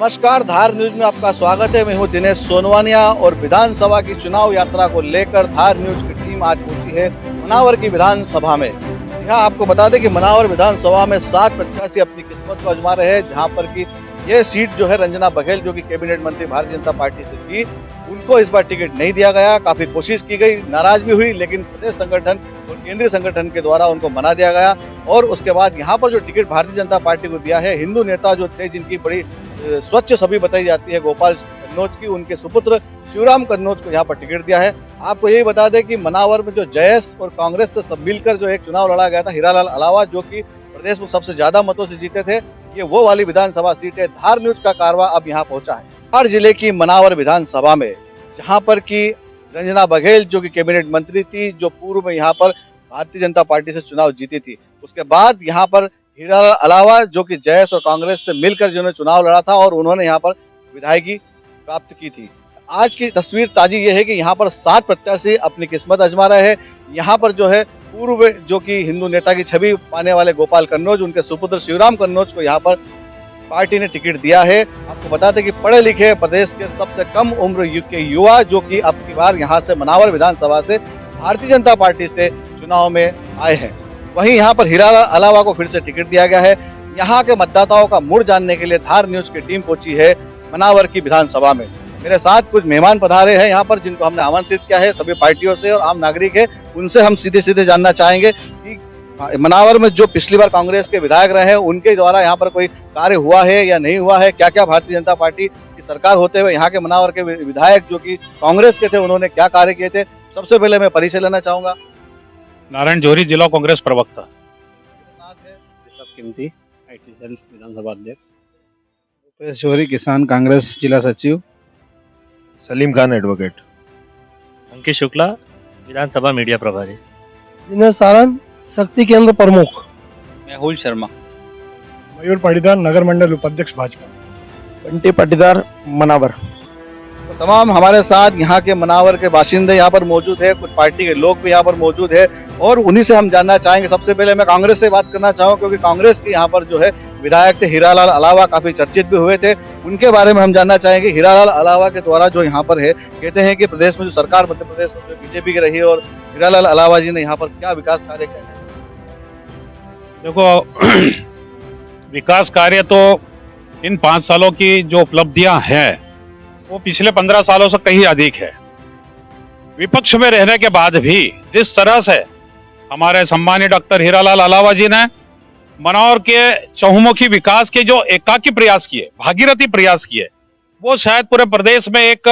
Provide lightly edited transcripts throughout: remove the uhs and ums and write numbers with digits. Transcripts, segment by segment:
नमस्कार, धार न्यूज में आपका स्वागत है। मैं हूं दिनेश सोनवानिया और विधानसभा की चुनाव यात्रा को लेकर धार न्यूज की टीम आज पहुंची है मनावर की विधानसभा में। यहाँ आपको बता दें कि मनावर विधानसभा में 7 प्रत्याशी अपनी किस्मत को आजमा रहे हैं, जहाँ पर की ये सीट जो है रंजना बघेल जो कि कैबिनेट मंत्री भारतीय जनता पार्टी से थी, उनको इस बार टिकट नहीं दिया गया। काफी कोशिश की गई, नाराज भी हुई, लेकिन प्रदेश संगठन और केंद्रीय संगठन के द्वारा उनको मना दिया गया। और उसके बाद यहाँ पर जो टिकट भारतीय जनता पार्टी को दिया है, हिंदू नेता जो थे जिनकी बड़ी स्वच्छ छवि बताई जाती है गोपाल कन्नौज की, उनके सुपुत्र शिवराम कन्नौज को यहाँ पर टिकट दिया है। आपको यही बता दें कि मनावर में जो जयस और कांग्रेस से सब मिलकर जो एक चुनाव लड़ा गया था, हीरालाल अलावा जो कि प्रदेश में सबसे ज्यादा मतों से जीते थे, ये वो वाली विधानसभा सीट है। धार न्यूज का कारवा अब यहाँ पहुंचा है धार जिले की मनावर विधानसभा में, जहाँ पर की रंजना बघेल जो कि कैबिनेट मंत्री थी, जो पूर्व में यहाँ पर भारतीय जनता पार्टी से चुनाव जीती थी। उसके बाद यहाँ पर हीरालाल अलावा जो कि जयस और कांग्रेस से मिलकर जिन्होंने चुनाव लड़ा था और उन्होंने यहाँ पर विधायकी प्राप्त की थी। आज की तस्वीर ताजी ये है कि यहाँ पर 7 प्रत्याशी अपनी किस्मत आजमा रहे हैं। यहाँ पर जो है पूर्व जो कि हिंदू नेता की छवि पाने वाले गोपाल कन्नौज, उनके सुपुत्र शिवराम कन्नौज को यहाँ पर पार्टी ने टिकट दिया है। आपको बताते कि पढ़े लिखे प्रदेश के सबसे कम उम्र के युवा जो कि अब की बार यहाँ से मनावर विधानसभा से भारतीय जनता पार्टी से चुनाव में आए हैं। वहीं यहाँ पर हीरालाल अलावा को फिर से टिकट दिया गया है। यहाँ के मतदाताओं का मूड जानने के लिए धार न्यूज की टीम पहुंची है मनावर की विधानसभा में। मेरे साथ कुछ मेहमान पधारे हैं यहाँ पर, जिनको हमने आमंत्रित किया है, सभी पार्टियों से और आम नागरिक है। उनसे हम सीधे सीधे जानना चाहेंगे कि मनावर में जो पिछली बार कांग्रेस के विधायक रहे हैं, उनके द्वारा यहाँ पर कोई कार्य हुआ है या नहीं हुआ है, क्या क्या भारतीय जनता पार्टी की सरकार होते हुए यहाँ के मनावर के विधायक जो कि कांग्रेस के थे, उन्होंने क्या कार्य किए थे। सबसे पहले मैं परिचय लेना चाहूंगा। नारायण जौहरी, जिला कांग्रेस प्रवक्ता। कीमती IT सेल विधानसभा अध्यक्ष। रुपेश जौहरी, किसान कांग्रेस जिला सचिव। सलीम खान, एडवोकेट। अंकित शुक्ला, विधानसभा मीडिया प्रभारी। दिनेश सारंग, शक्ति केंद्र प्रमुख। मेहुल शर्मा। मयूर पाटीदार, नगर मंडल उपाध्यक्ष भाजपा। बंटी पाटीदार, मनावर। तो तमाम हमारे साथ यहाँ के मनावर के बाशिंदे यहाँ पर मौजूद है, कुछ पार्टी के लोग भी यहाँ पर मौजूद है और उन्हीं से हम जानना चाहेंगे। सबसे पहले मैं कांग्रेस से बात करना चाहूँ, क्योंकि कांग्रेस के यहाँ पर जो है विधायक थे हीरालाल अलावा, काफी चर्चित भी हुए थे। उनके बारे में हम जानना चाहेंगे। हीरालाल अलावा के द्वारा जो यहाँ पर है, कहते हैं कि प्रदेश में जो सरकार मध्य प्रदेश में जो बीजेपी की रही है और हीरालाल अलावा जी ने यहाँ पर क्या विकास कार्य किए। देखो, विकास कार्य तो इन 5 सालों की जो उपलब्धियां हैं वो पिछले 15 सालों से कहीं अधिक है। विपक्ष में रहने के बाद भी जिस तरह से हमारे सम्मानित डॉक्टर हीरालाल अलावा जी ने मनावर के चहुमुखी विकास के जो एकाकी प्रयास किए, भागीरथी प्रयास किए, वो शायद पूरे प्रदेश में एक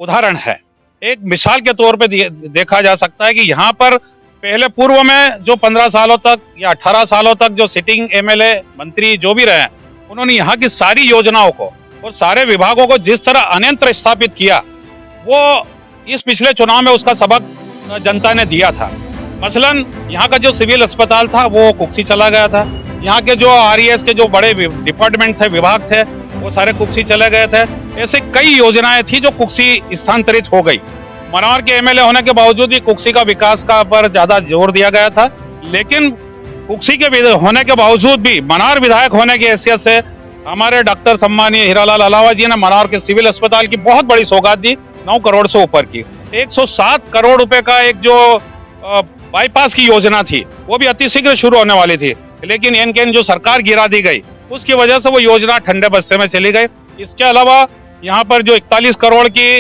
उदाहरण है। एक मिसाल के तौर पे देखा जा सकता है कि यहाँ पर पहले पूर्व में जो 15 सालों तक या 18 सालों तक जो सिटिंग MLA मंत्री जो भी रहे, उन्होंने यहाँ की सारी योजनाओं को और सारे विभागों को जिस तरह अनियंत्रित स्थापित किया, वो इस पिछले चुनाव में उसका सबक जनता ने दिया था। मसलन यहाँ का जो सिविल अस्पताल था वो कुक्सी चला गया था। यहाँ के जो RES के जो बड़े डिपार्टमेंट थे, विभाग थे, वो सारे कुक्सी चले गए थे। ऐसे कई योजनाएं थी जो कुक्सी स्थानांतरित हो गई। मनावर के MLA होने के बावजूद भी कुक्सी का विकास का पर ज्यादा जोर दिया गया था, लेकिन कुक्सी के होने के बावजूद भी मनावर विधायक होने की हैसियत से हमारे डॉक्टर सम्मानीय हीरालाल अलावा जी ने मनावर के सिविल अस्पताल की बहुत बड़ी सौगात दी, 9 करोड़ से ऊपर की। 107 करोड़ रुपए का एक जो बाईपास की योजना थी, वो भी अतिशीघ्र शुरू होने वाली थी, लेकिन एन जो सरकार गिरा दी गई, उसकी वजह से वो योजना ठंडे बस्ते में चली गई। इसके अलावा यहाँ पर जो 41 करोड़ की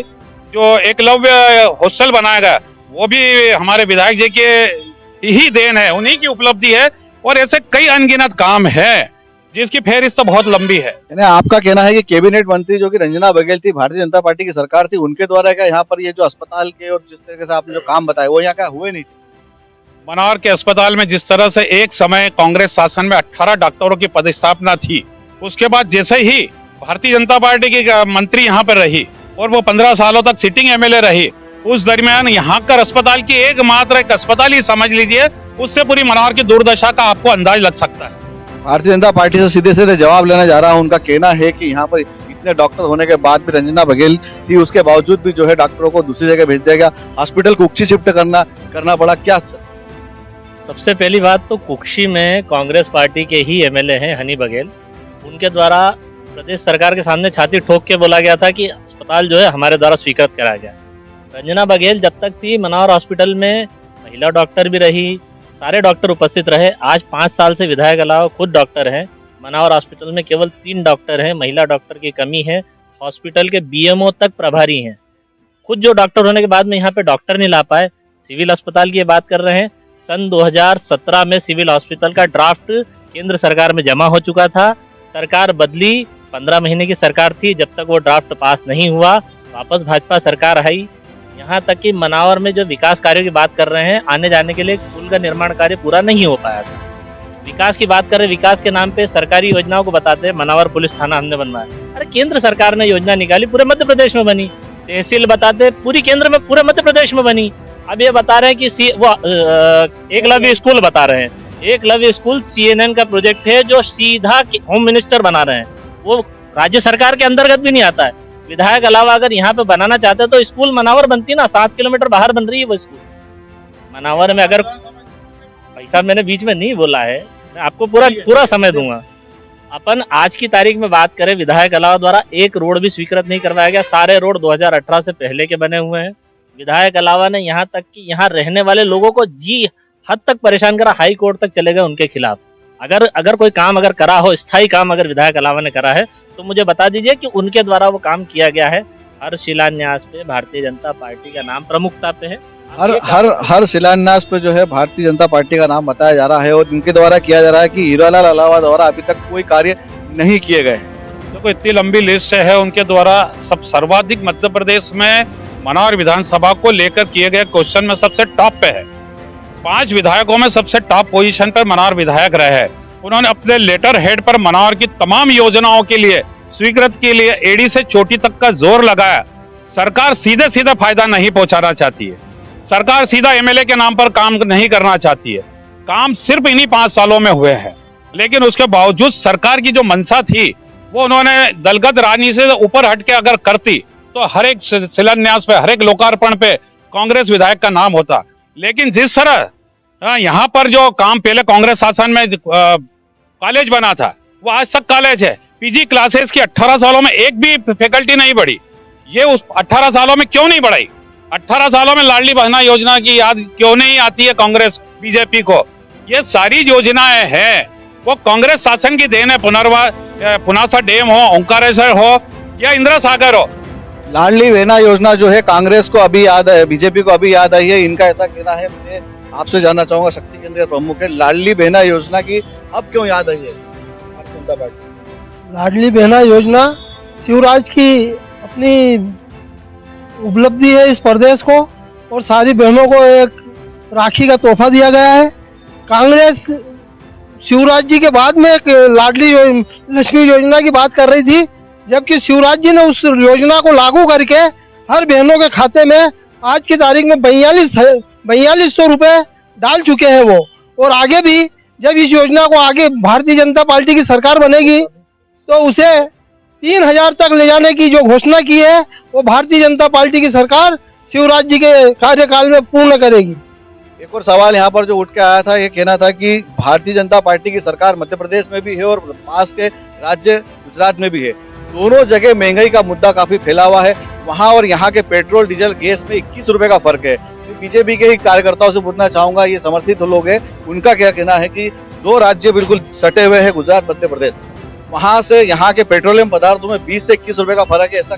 जो एकलव्य हॉस्टल बनाया गया, वो भी हमारे विधायक जी के ही देन है, उन्हीं की उपलब्धि है। और ऐसे कई अनगिनत काम है जिसकी फेहरिस्त तो बहुत लंबी है। यानी आपका कहना है कि कैबिनेट मंत्री जो कि रंजना बघेल थी, भारतीय जनता पार्टी की सरकार थी, उनके द्वारा क्या यहाँ पर ये जो अस्पताल के और जिस तरीके से आपने जो काम बताए, वो यहाँ क्या हुए नहीं? मनावर के अस्पताल में जिस तरह से एक समय कांग्रेस शासन में 18 डॉक्टरों की पदस्थापना थी, उसके बाद जैसे ही भारतीय जनता पार्टी की मंत्री यहाँ पर रही और वो 15 सालों तक सिटिंग MLA रही, उस दरमियान यहाँ का अस्पताल की एकमात्र एक अस्पताल ही समझ लीजिए, उससे पूरी मनावर की दुर्दशा का आपको अंदाज लग सकता है। भारतीय जनता पार्टी से सीधे सीधे जवाब लेने जा रहा हूँ। उनका कहना है कि यहाँ पर इतने डॉक्टर होने के बाद भी रंजना बघेल थी, उसके बावजूद भी जो है डॉक्टरों को दूसरी जगह भेज दिया गया, हॉस्पिटल कुक्सी शिफ्ट करना पड़ा। क्या सबसे पहली बात तो कुक्षी में कांग्रेस पार्टी के ही MLA हैं हनी बघेल, उनके द्वारा प्रदेश सरकार के सामने छाती ठोक के बोला गया था कि अस्पताल जो है हमारे द्वारा स्वीकृत कराया गया। रंजना बघेल जब तक थी मनावर हॉस्पिटल में महिला डॉक्टर भी रही, सारे डॉक्टर उपस्थित रहे। आज 5 साल से विधायक अलावा खुद डॉक्टर हैं। मनावर हॉस्पिटल में केवल 3 डॉक्टर हैं, महिला डॉक्टर की कमी है। हॉस्पिटल के बीएमओ तक प्रभारी हैं। खुद जो डॉक्टर होने के बाद में यहाँ पे डॉक्टर नहीं ला पाए। सिविल अस्पताल की बात कर रहे हैं, सन 2017 में सिविल हॉस्पिटल का ड्राफ्ट केंद्र सरकार में जमा हो चुका था। सरकार बदली, 15 महीने की सरकार थी, जब तक वो ड्राफ्ट पास नहीं हुआ वापस भाजपा सरकार आई। यहाँ तक कि मनावर में जो विकास कार्यों की बात कर रहे हैं, आने जाने के लिए पुल का निर्माण कार्य पूरा नहीं हो पाया था। विकास की बात करें, विकास के नाम पे सरकारी योजनाओं को बताते हैं मनावर पुलिस थाना हमने बनवाया। अरे केंद्र सरकार ने योजना निकाली, पूरे मध्य प्रदेश में बनी। तहसील बताते पूरी केंद्र में, पूरे मध्य प्रदेश में बनी। अब ये बता रहे हैं कि एकलव्य स्कूल बता रहे हैं। एकलव्य स्कूल CNN का प्रोजेक्ट है जो सीधा होम मिनिस्टर बना रहे हैं। वो राज्य सरकार के अंतर्गत भी नहीं आता है। विधायक अलावा अगर यहाँ पे बनाना चाहते हैं तो स्कूल मनावर बनती ना, 7 किलोमीटर बाहर बन रही है वो स्कूल मनावर में। अगर पैसा मैंने बीच में नहीं बोला है, मैं आपको पूरा समय दूंगा। अपन आज की तारीख में बात करें, विधायक अलावा द्वारा एक रोड भी स्वीकृत नहीं करवाया गया। सारे रोड 2018 से पहले के बने हुए हैं। विधायक अलावा ने यहाँ तक कि यहाँ रहने वाले लोगों को जी हद तक परेशान करा, हाई कोर्ट तक चले गए उनके खिलाफ। अगर कोई काम अगर करा हो, स्थायी काम अगर विधायक अलावा ने करा है तो मुझे बता दीजिए कि उनके द्वारा वो काम किया गया है। हर शिलान्यास पे भारतीय जनता पार्टी का नाम प्रमुखता पे है। हर शिलान्यास पे जो है भारतीय जनता पार्टी का नाम बताया जा रहा है और इनके द्वारा किया जा रहा है कि हीरालाल अलावा द्वारा अभी तक कोई कार्य नहीं किए गए। देखो इतनी लंबी लिस्ट है उनके द्वारा। सब सर्वाधिक मध्य प्रदेश में मनावर विधानसभा को लेकर किए गए क्वेश्चन में सबसे टॉप पे है। 5 विधायकों में सबसे टॉप पोजीशन पर मनावर विधायक रहे हैं। उन्होंने अपने लेटर हेड पर मनावर की तमाम योजनाओं के लिए स्वीकृत के लिए एडी से चोटी तक का जोर लगाया। सरकार सीधे फायदा नहीं पहुंचाना चाहती है। सरकार सीधा एमएलए के नाम पर काम नहीं करना चाहती है। काम सिर्फ इन्हीं 5 सालों में हुए हैं, लेकिन उसके बावजूद सरकार की जो मंशा थी वो उन्होंने दलगत राजनीति से ऊपर हट के अगर करती तो हर एक शिलान्यास पे, हर एक लोकार्पण पे कांग्रेस विधायक का नाम होता। लेकिन जिस तरह यहाँ पर जो काम पहले कांग्रेस शासन में कॉलेज बना था वो आज तक कॉलेज है। पीजी क्लासेस की 18 सालों में एक भी फैकल्टी नहीं बढ़ी। ये उस 18 सालों में क्यों नहीं बढ़ाई? 18 सालों में लाडली बहना योजना की याद क्यों नहीं आती है कांग्रेस बीजेपी को? ये सारी योजनाएं हैं वो कांग्रेस शासन की देन है। पुनासा डैम हो, ओंकारेश्वर हो या इंदिरा सागर हो। लाडली बहना योजना जो है कांग्रेस को अभी याद है, बीजेपी को अभी याद आई है, इनका ऐसा कहना है। मुझे आपसे जानना चाहूंगा, शक्ति केंद्र प्रमुख है, लाडली बहना योजना की अब क्यों याद आई है भारतीय जनता पार्टी? लाडली बहना योजना शिवराज की अपनी उपलब्धि है इस प्रदेश को, और सारी बहनों को एक राखी का तोहफा दिया गया है। कांग्रेस शिवराज जी के बाद में एक लाडली लक्ष्मी योजना की बात कर रही थी, जबकि शिवराज जी ने उस योजना को लागू करके हर बहनों के खाते में आज की तारीख में 4200 रुपए डाल चुके हैं वो। और आगे भी जब इस योजना को आगे भारतीय जनता पार्टी की सरकार बनेगी तो उसे 3000 तक ले जाने की जो घोषणा की है वो भारतीय जनता पार्टी की सरकार शिवराज जी के कार्यकाल में पूर्ण करेगी। एक और सवाल यहाँ पर जो उठ के आया था, ये कहना था कि भारतीय जनता पार्टी की सरकार मध्य प्रदेश में भी है और पास के राज्य गुजरात में भी है। दोनों जगह महंगाई का मुद्दा काफी फैला हुआ है। वहाँ और यहाँ के पेट्रोल डीजल गैस में 21 रुपए का फर्क है। बीजेपी के ही कार्यकर्ताओं से पूछना चाहूंगा, ये समर्थित लोग हैं, उनका क्या कहना है कि 2 राज्य बिल्कुल सटे हुए हैं, गुजरात मध्य प्रदेश, वहाँ से यहाँ के पेट्रोलियम पदार्थों में 20 से 21 रुपए का फर्क है। ऐसा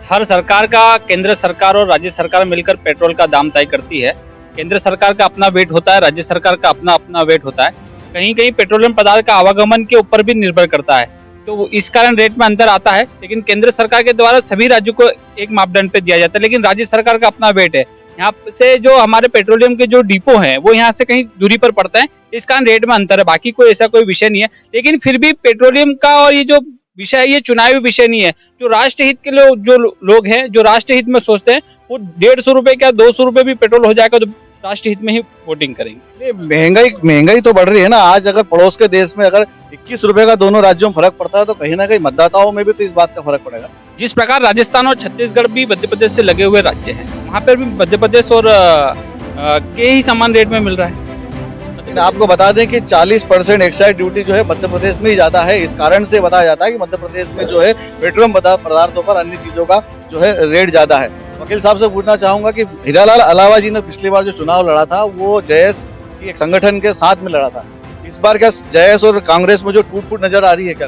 हर सरकार का केंद्र सरकार और राज्य सरकार मिलकर पेट्रोल का दाम तय करती है। केंद्र सरकार का अपना वेट होता है, राज्य सरकार का अपना वेट होता है। कहीं कहीं पेट्रोलियम पदार्थ का आवागमन के ऊपर भी निर्भर करता है, तो इस कारण रेट में अंतर आता है। लेकिन केंद्र सरकार के द्वारा सभी राज्यों को एक मापदंड पे दिया जाता है, लेकिन राज्य सरकार का अपना वेट है। यहाँ से जो हमारे पेट्रोलियम के जो डिपो हैं वो यहाँ से कहीं दूरी पर पड़ता है, इस कारण रेट में अंतर है। बाकी कोई ऐसा कोई विषय नहीं है। लेकिन फिर भी पेट्रोलियम का और ये जो विषय है ये चुनावी विषय नहीं है। जो राष्ट्रहित के जो लोग हैं, जो राष्ट्रहित में सोचते हैं, वो 150 रुपए क्या 200 रुपए भी पेट्रोल हो जाएगा तो राष्ट्रहित में ही वोटिंग करेंगे। महंगाई तो बढ़ रही है ना। आज अगर पड़ोस के देश में अगर 21 रुपए का दोनों राज्यों में फर्क पड़ता है तो कहीं ना कहीं मतदाताओं में भी तो इस बात का फर्क पड़ेगा। जिस प्रकार राजस्थान और छत्तीसगढ़ भी मध्य प्रदेश से लगे हुए राज्य हैं, वहाँ पर भी मध्य प्रदेश और के ही समान रेट में मिल रहा है। लेकिन आपको बता दें कि 40% एक्साइज ड्यूटी जो है मध्य प्रदेश में ही जाता है। इस कारण से बताया जाता है कि मध्य प्रदेश में जो है पेट्रोलियम पदार्थों पर अन्य चीजों का जो है रेट ज्यादा है। वकील साहब से पूछना चाहूंगा कि हीरालाल अलावा जी ने पिछली बार जो चुनाव लड़ा था वो जयस की एक संगठन के साथ में लड़ा था। इस बार क्या जयस और कांग्रेस में जो टूट फूट नजर आ रही है क्या?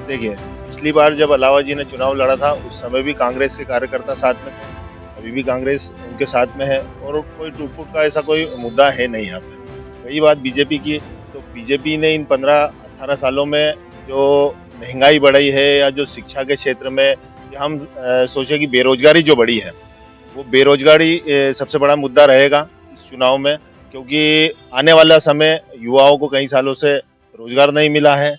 देखिए, पिछली बार जब अलावा जी ने चुनाव लड़ा था उस समय भी कांग्रेस के कार्यकर्ता साथ में थे, अभी भी कांग्रेस उनके साथ में है और कोई टूट फूट का ऐसा कोई मुद्दा है नहीं यहाँ पे। रही बात बीजेपी की, तो बीजेपी ने इन 15-18 सालों में जो महंगाई बढ़ी है या जो शिक्षा के क्षेत्र में, या हम सोचे कि बेरोजगारी जो बढ़ी है, वो बेरोजगारी सबसे बड़ा मुद्दा रहेगा इस चुनाव में, क्योंकि आने वाला समय युवाओं को कई सालों से रोजगार नहीं मिला है।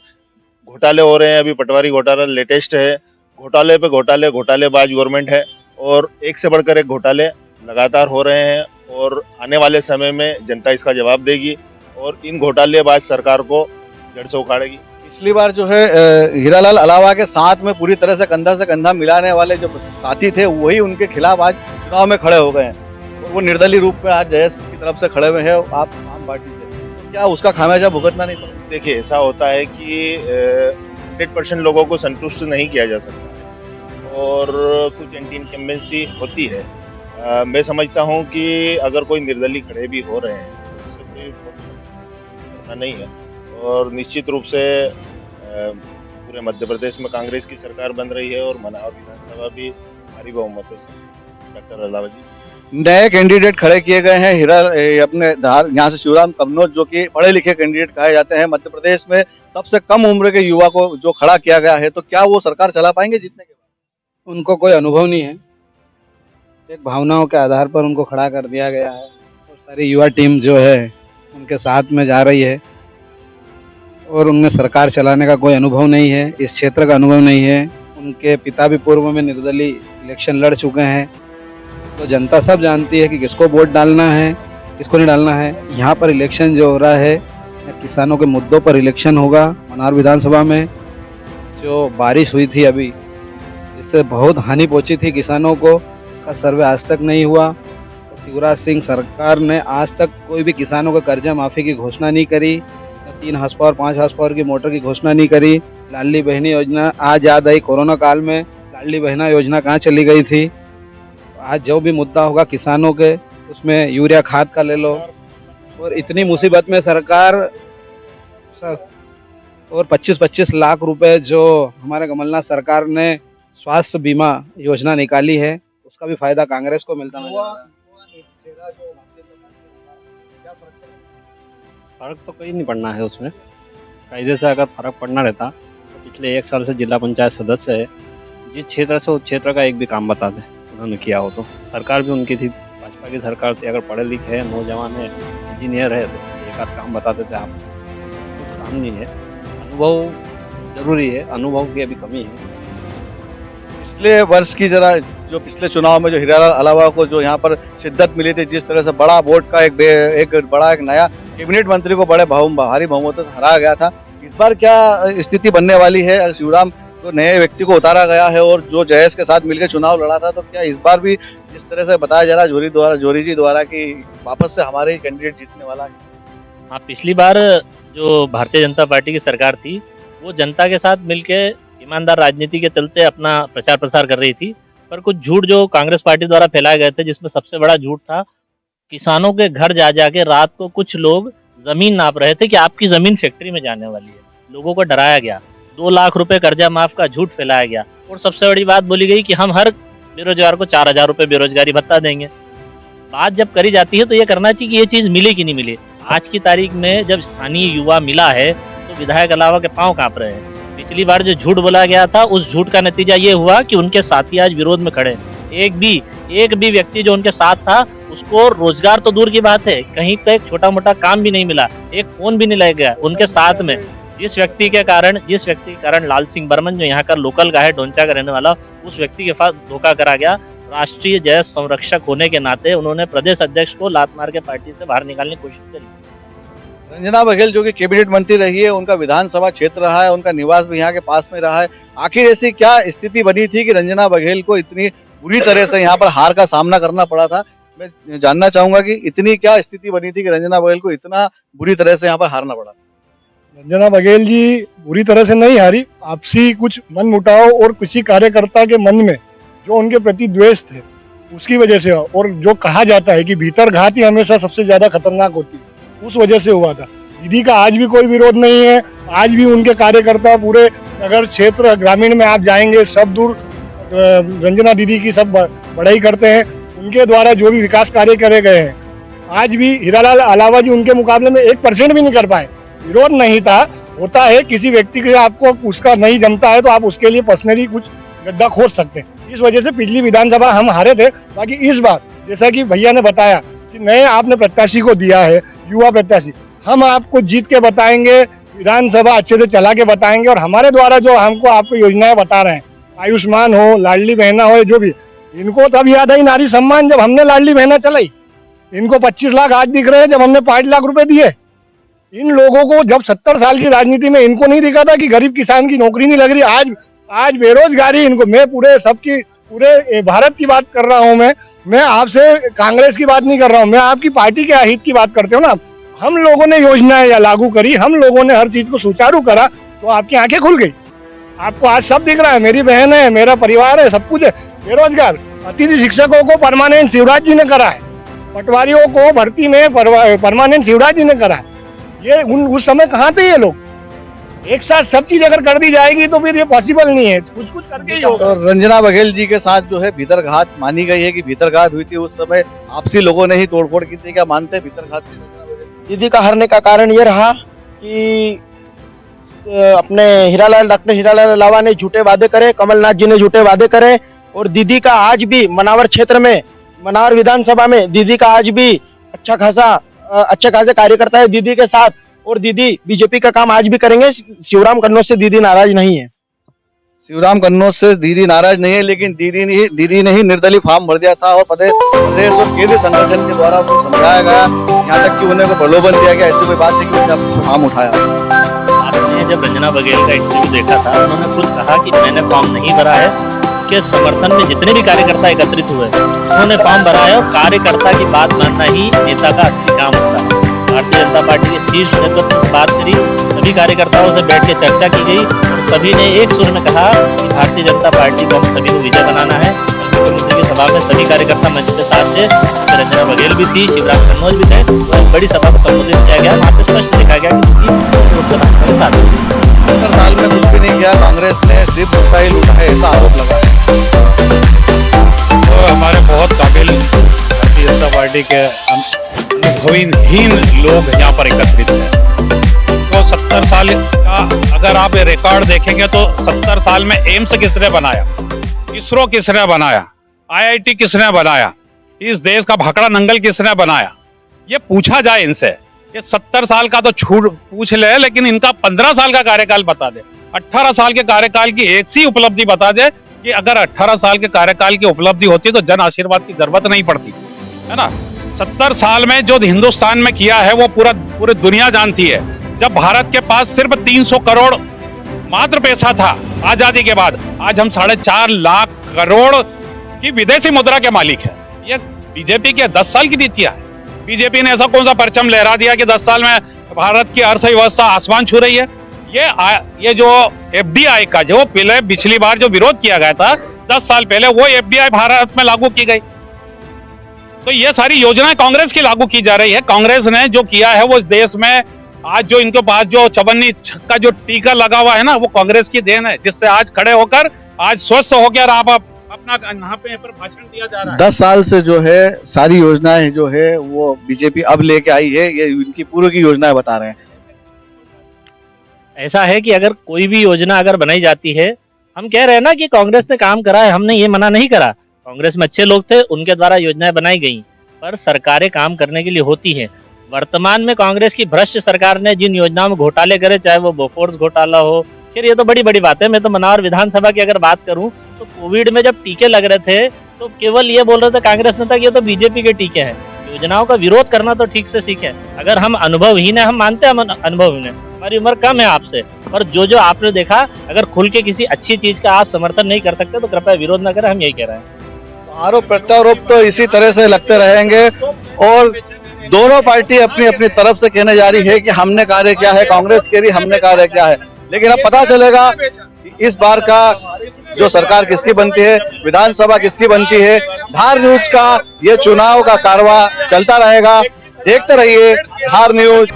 घोटाले हो रहे हैं, अभी पटवारी घोटाला लेटेस्ट है, घोटाले पे घोटालेबाज गवर्नमेंट है और एक से बढ़कर एक घोटाले लगातार हो रहे हैं और आने वाले समय में जनता इसका जवाब देगी और इन घोटालेबाज सरकार को जड़ से उखाड़ेगी। पिछली बार जो है हीरालाल अलावा के साथ में पूरी तरह से कंधा मिलाने वाले जो साथी थे वही उनके खिलाफ आज चुनाव में खड़े हो गए हैं और वो निर्दलीय रूप में आज जयस की तरफ से खड़े हुए हैं आप आम पार्टी से। क्या उसका खामियाजा भुगतना नहीं पड़ा? देखिए, ऐसा होता है कि 100% लोगों को संतुष्ट नहीं किया जा सकता और कुछ एंटी इनकम्बेंसी होती है। मैं समझता हूं कि अगर कोई निर्दलीय खड़े भी हो रहे हैं तो उससे कोई नहीं है और निश्चित रूप से पूरे मध्य प्रदेश में कांग्रेस की सरकार बन रही है और मनावर विधानसभा भी भारी बहुमतों से डॉक्टर अलावा जी। नए कैंडिडेट खड़े किए गए हैं अपने यहाँ से शिवराम कन्नौज जो कि पढ़े लिखे कैंडिडेट कहे जाते हैं। मध्य प्रदेश में सबसे कम उम्र के युवा को जो खड़ा किया गया है, तो क्या वो सरकार चला पाएंगे जीतने के बाद? उनको कोई अनुभव नहीं है, एक भावनाओं के आधार पर उनको खड़ा कर दिया गया है और सारी युवा टीम जो है उनके साथ में जा रही है और उनमें सरकार चलाने का कोई अनुभव नहीं है, इस क्षेत्र का अनुभव नहीं है। उनके पिता भी पूर्व में निर्दलीय इलेक्शन लड़ चुके हैं, तो जनता सब जानती है कि किसको वोट डालना है किसको नहीं डालना है। यहाँ पर इलेक्शन जो हो रहा है किसानों के मुद्दों पर इलेक्शन होगा। मनावर विधानसभा में जो बारिश हुई थी अभी, जिससे बहुत हानि पहुंची थी किसानों को, इसका सर्वे आज तक नहीं हुआ। तो शिवराज सिंह सरकार ने आज तक कोई भी किसानों का कर्जा माफ़ी की घोषणा नहीं करी, 3 हार्स पावर 5 हार्स पावर की मोटर की घोषणा नहीं करी। लाडली बहनी योजना आज याद आई, कोरोना काल में लाडली बहना योजना कहाँ चली गई थी। आज जो भी मुद्दा होगा किसानों के, उसमें यूरिया खाद का ले लो और इतनी मुसीबत में सरकार और 25-25 लाख रुपए जो हमारे कमलनाथ सरकार ने स्वास्थ्य बीमा योजना निकाली है, उसका भी फायदा कांग्रेस को मिलता है। फर्क तो कोई नहीं पड़ना है उसमें, कायदे से अगर फर्क पड़ना रहता तो पिछले 1 साल से जिला पंचायत सदस्य है, जिस क्षेत्र से उस क्षेत्र का एक भी काम बता दें उन्होंने किया हो। तो सरकार भी उनकी थी, भाजपा की सरकार थी, अगर पढ़े लिखे है, नौजवान है, इंजीनियर है तो एक आध काम बता देते आप। कुछ काम नहीं है, अनुभव जरूरी है, अनुभव की अभी कमी है। पिछले वर्ष की जरा जो पिछले चुनाव में जो हीरालाल अलावा को जो यहाँ पर शिद्दत मिली थी, जिस तरह से बड़ा वोट का एक नया कैबिनेट मंत्री को बड़े भारी बहुमतों से हराया गया था, इस बार क्या स्थिति बनने वाली है? शिवराम तो नए व्यक्ति को उतारा गया है और जो जयस के साथ मिलकर चुनाव लड़ा था, तो क्या इस बार भी जिस तरह से बताया जा रहा है जोरी जी द्वारा कि वापस से हमारे ही कैंडिडेट जीतने वाला है? हाँ, पिछली बार जो भारतीय जनता पार्टी की सरकार थी वो जनता के साथ मिलके ईमानदार राजनीति के चलते अपना प्रचार प्रसार कर रही थी, पर कुछ झूठ जो कांग्रेस पार्टी द्वारा फैलाए गए थे, जिसमें सबसे बड़ा झूठ था किसानों के घर जा जाके रात को कुछ लोग जमीन नाप रहे थे कि आपकी जमीन फैक्ट्री में जाने वाली है। लोगों को डराया गया, 2 लाख रुपए कर्जा माफ का झूठ फैलाया गया और सबसे बड़ी बात बोली गई कि हम हर बेरोजगार को 4000 रुपए बेरोजगारी भत्ता देंगे। बात जब करी जाती है तो ये करना चाहिए कि ये चीज मिले कि नहीं मिले। आज की तारीख में जब स्थानीय युवा मिला है तो विधायक अलावा के पांव कांप रहे हैं। पिछली बार जो झूठ बोला गया था उस झूठ का नतीजा ये हुआ कि उनके साथी आज विरोध में खड़े। एक भी व्यक्ति जो उनके साथ था उसको रोजगार तो दूर की बात है, कहीं पे एक छोटा मोटा काम भी नहीं मिला, एक फोन भी नहीं लग गया उनके साथ में। जिस व्यक्ति के कारण लाल सिंह बर्मन जो यहाँ का लोकल का है, डोंचा का रहने वाला, उस व्यक्ति के साथ धोखा करा गया। राष्ट्रीय जयस संरक्षक होने के नाते उन्होंने प्रदेश अध्यक्ष को लात मार के पार्टी से बाहर निकालने की कोशिश करी। रंजना बघेल जो कि कैबिनेट मंत्री रही है, उनका विधानसभा क्षेत्र रहा है, उनका निवास भी यहाँ के पास में रहा है, आखिर ऐसी क्या स्थिति बनी थी कि रंजना बघेल को इतनी बुरी तरह से यहाँ पर हार का सामना करना पड़ा था? मैं जानना चाहूंगा कि इतनी क्या स्थिति बनी थी कि रंजना बघेल को इतना बुरी तरह से यहाँ पर हारना पड़ा? रंजना बघेल जी बुरी तरह से नहीं हारी, आपसी कुछ मन मुटाव और किसी कार्यकर्ता के मन में जो उनके प्रति द्वेष थे उसकी वजह से, और जो कहा जाता है कि भीतर घात ही हमेशा सबसे ज्यादा खतरनाक होती है, उस वजह से हुआ था। दीदी का आज भी कोई विरोध नहीं है, आज भी उनके कार्यकर्ता पूरे नगर क्षेत्र ग्रामीण में आप जाएंगे सब दूर रंजना दीदी की सब बढ़ाई करते हैं। उनके द्वारा जो भी विकास कार्य करे गए हैं, आज भी हीरालाल अलावा जी उनके मुकाबले में 1% भी नहीं कर पाए। विरोध नहीं था, होता है किसी व्यक्ति के आपको उसका नहीं जमता है तो आप उसके लिए पर्सनली कुछ गड्ढा खोद सकते हैं। इस वजह से पिछली विधानसभा हम हारे थे। बाकी इस बार जैसा कि भैया ने बताया कि नए आपने प्रत्याशी को दिया है, युवा प्रत्याशी, हम आपको जीत के बताएंगे, विधानसभा अच्छे से चला के बताएंगे। और हमारे द्वारा जो हमको आपको योजनाएं बता रहे हैं, आयुष्मान हो, लाडली बहना हो, जो भी, इनको तब याद आई नारी सम्मान जब हमने लाडली बहना चलाई। इनको 25 लाख आज दिख रहे हैं जब हमने 5 लाख रुपए दिए। इन लोगों को जब 70 साल की राजनीति में इनको नहीं दिखा था कि गरीब किसान की नौकरी नहीं लग रही। आज बेरोजगारी इनको, मैं पूरे भारत की बात कर रहा हूँ। मैं आपसे कांग्रेस की बात नहीं कर रहा हूँ, मैं आपकी पार्टी के हित की बात करते हो ना। हम लोगों ने योजनाएं लागू करी, हम लोगों ने हर चीज को सुचारू करा, तो आपकी आंखें खुल गई। आपको आज सब दिख रहा है, मेरी बहन है, मेरा परिवार है, सब कुछ है। बेरोजगार अतिथि शिक्षकों को परमानेंट शिवराज जी ने करा है, पटवारियों को भर्ती में परमानेंट शिवराज जी ने करा है। ये उस समय कहाँ थे ये लोग? एक साथ सब चीज अगर कर दी जाएगी तो फिर ये पॉसिबल नहीं है, कुछ कुछ करके ही होगा। और रंजना बघेल जी के साथ जो है भीतरघात मानी गई है कि भीतरघात हुई थी, उस समय आपसी लोगों ने ही तोड़फोड़ की थी, क्या मानते हैं भीतरघात थी? दीदी का हारने का कारण ये रहा कि अपने डॉक्टर हीरालाल अलावा ने झूठे वादे करे, कमलनाथ जी ने झूठे वादे करे, और दीदी का आज भी मनावर क्षेत्र में, मनावर विधानसभा में दीदी का आज भी अच्छे खासे कार्यकर्ता है दीदी के साथ, और दीदी बीजेपी का काम आज भी करेंगे। शिवराम कन्नौज से दीदी नाराज नहीं है। शिवराम कन्नौज से दीदी नाराज नहीं है, लेकिन दीदी ने ही निर्दलीय फॉर्म भर दिया था और प्रदेश और केंद्रीय संगठन के द्वारा उनको समझाया गया, यहाँ तक कि उन्हें प्रलोभन दिया गया। ऐसी कोई बात नहीं कि उन्होंने फॉर्म उठाया। आपने जब रंजना बघेल का इंटरव्यू देखा था, उन्होंने खुद कहा कि मैंने फॉर्म नहीं भरा है, के समर्थन में जितने भी कार्यकर्ता एकत्रित हुए उन्होंने फॉर्म भरा है, और कार्यकर्ता की बात मानना ही नेता का असली काम होता है। भारतीय जनता पार्टी के शीर्ष नेतृत्व से बात करी, सभी कार्यकर्ताओं से बैठ के चर्चा की गई, और सभी ने एक सुर में कहा कि भारतीय जनता पार्टी को हम सभी को विजय बनाना है। मुख्यमंत्री की सभा में सभी कार्यकर्ता मंच के साथ थे, रंजना बघेल भी थी, शिवराज कन्नौज भी थे, तो एक बड़ी सभा को संबोधित किया गया। वहाँ पे स्पष्ट लिखा गया कि 70 साल में कुछ भी नहीं किया, कांग्रेस ने सिर्फ मिसाइल उठाए, ऐसा आरोप लगा है। तो हमारे बहुत काबिल भारतीय जनता पार्टी के अनुभवहीन लोग यहाँ पर एकत्रित हैं। तो 70 साल का अगर आप रिकॉर्ड देखेंगे तो 70 साल में एम्स किसने बनाया, इसरो किसने बनाया, IIT किसने बनाया, इस देश का भाखड़ा नंगल किसने बनाया, ये पूछा जाए इनसे। ये 70 साल का तो छूट पूछ ले, लेकिन इनका 15 साल का कार्यकाल बता दे, 18 साल के कार्यकाल की एक सी उपलब्धि बता दे कि अगर 18 साल के कार्यकाल की उपलब्धि होती तो जन आशीर्वाद की जरूरत नहीं पड़ती, है ना। 70 साल में जो हिंदुस्तान में किया है वो पूरी दुनिया जानती है। जब भारत के पास सिर्फ 300 करोड़ मात्र पैसा था आजादी के बाद, आज हम 4.5 लाख करोड़ की विदेशी मुद्रा के मालिक है। ये बीजेपी के 10 साल की नीतियां है। बीजेपी ने ऐसा कौन सा परचम लहरा दिया कि 10 साल में भारत की अर्थव्यवस्था आसमान छू रही है। ये जो FDI का जो पिछली बार जो विरोध किया गया था 10 साल पहले, वो FDI भारत में लागू की गई। तो ये सारी योजनाएं कांग्रेस की लागू की जा रही है। कांग्रेस ने जो किया है वो इस देश में आज जो इनके पास जो 54 का जो टीका लगा हुआ है ना, वो कांग्रेस की देन है, जिससे आज खड़े होकर आज स्वस्थ होकर आप अपना यहाँ पे भाषण दिया जा रहा है। 10 साल से जो है सारी योजनाएं जो है वो बीजेपी अब लेके आई है, ये इनकी पूर्व की योजनाएं बता रहे हैं। ऐसा है कि अगर कोई भी योजना अगर बनाई जाती है, हम कह रहे हैं ना कि कांग्रेस ने काम करा है, हमने ये मना नहीं करा। कांग्रेस में अच्छे लोग थे, उनके द्वारा योजनाएं बनाई गई, पर सरकारें काम करने के लिए होती हैं। वर्तमान में कांग्रेस की भ्रष्ट सरकार ने जिन योजनाओं में घोटाले करे, चाहे वो बोफोर्स घोटाला हो, फिर ये तो बड़ी बड़ी बात है। मैं तो मनावर विधानसभा की अगर बात करूं तो कोविड में जब टीके लग रहे थे तो केवल ये बोल रहे थे कांग्रेस नेता कि ये तो बीजेपी के टीके हैं। योजनाओं का विरोध करना तो ठीक से सीखे। अगर हम अनुभवहीन है, हम मानते हैं हम अनुभवहीन है, हमारी उम्र कम है आपसे, पर जो आपने देखा, अगर खुल के किसी अच्छी चीज का आप समर्थन नहीं कर सकते तो कृपया विरोध न करें, हम यही कह रहे हैं। आरोप प्रत्यारोप तो इसी तरह से लगते रहेंगे और दोनों पार्टी अपनी अपनी तरफ से कहने जा रही है कि हमने कार्य किया है, कांग्रेस कह रही हमने कार्य किया है। लेकिन अब पता चलेगा कि इस बार का जो सरकार किसकी बनती है, विधानसभा किसकी बनती है। धार न्यूज का ये चुनाव का कारवा चलता रहेगा, देखते रहिए धार न्यूज।